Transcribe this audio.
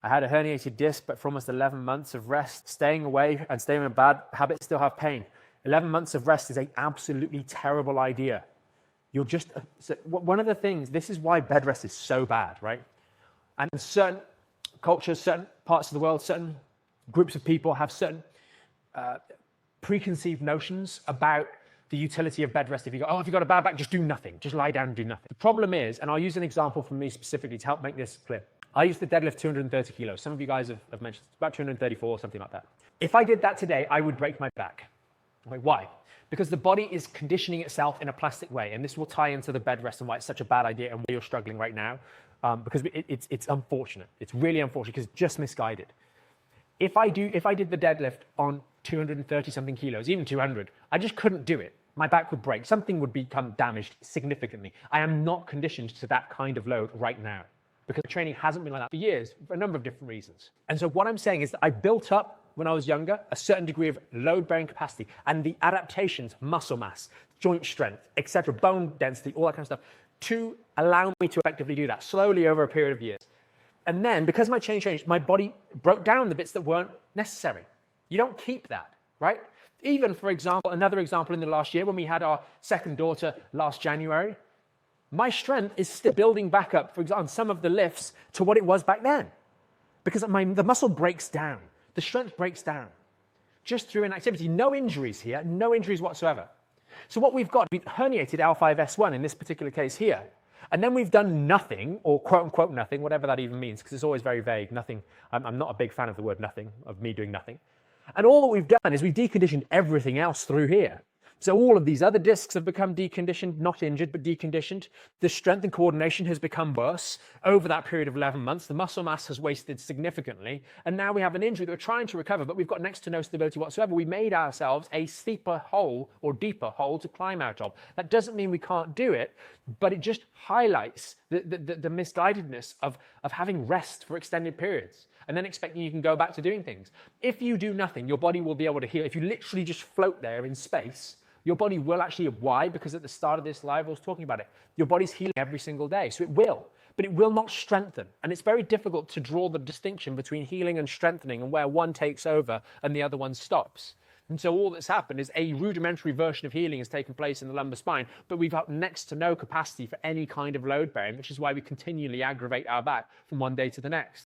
I had a herniated disc, but for almost 11 months of rest, staying away and staying in a bad habit, still have pain. 11 months of rest is an absolutely terrible idea. You're just, so one of the things, this is why bed rest is so bad, right? And certain cultures, certain parts of the world, certain groups of people have certain preconceived notions about the utility of bed rest. If you go, oh, if you've got a bad back, just do nothing. Just lie down and do nothing. The problem is, and I'll use an example from me specifically to help make this clear. I used to deadlift 230 kilos. Some of you guys have mentioned it's about 234, something like that. If I did that today, I would break my back. Okay, why? Because the body is conditioning itself in a plastic way. And this will tie into the bed rest and why it's such a bad idea and why you're struggling right now. Because it's unfortunate. It's really unfortunate because it's just misguided. If I did the deadlift on 230 something kilos, even 200, I just couldn't do it. My back would break. Something would become damaged significantly. I am not conditioned to that kind of load right now because training hasn't been like that for years for a number of different reasons. And so what I'm saying is that I built up when I was younger a certain degree of load-bearing capacity and the adaptations, muscle mass, joint strength, etc., bone density, all that kind of stuff, to allow me to effectively do that slowly over a period of years. And then, because my training changed, my body broke down the bits that weren't necessary. You don't keep that, right? Even, for example, another example in the last year, when we had our second daughter last January, my strength is still building back up, for example, on some of the lifts to what it was back then. Because the muscle breaks down. The strength breaks down. Just through inactivity. No injuries here, no injuries whatsoever. So what we've got, we've herniated L5S1 in this particular case here. And then we've done nothing, or quote unquote nothing, whatever that even means, because it's always very vague. Nothing. I'm not a big fan of the word nothing, of me doing nothing. And all that we've done is we've deconditioned everything else through here. So all of these other discs have become deconditioned, not injured, but deconditioned. The strength and coordination has become worse over that period of 11 months. The muscle mass has wasted significantly. And now we have an injury that we're trying to recover, but we've got next to no stability whatsoever. We made ourselves a steeper hole or deeper hole to climb out of. That doesn't mean we can't do it, but it just highlights the misguidedness of having rest for extended periods and then expecting you can go back to doing things. If you do nothing, your body will be able to heal. If you literally just float there in space, your body will actually, why? Because at the start of this live, I was talking about it. Your body's healing every single day, so it will, but it will not strengthen. And it's very difficult to draw the distinction between healing and strengthening and where one takes over and the other one stops. And so all that's happened is a rudimentary version of healing has taken place in the lumbar spine, but we've got next to no capacity for any kind of load bearing, which is why we continually aggravate our back from one day to the next.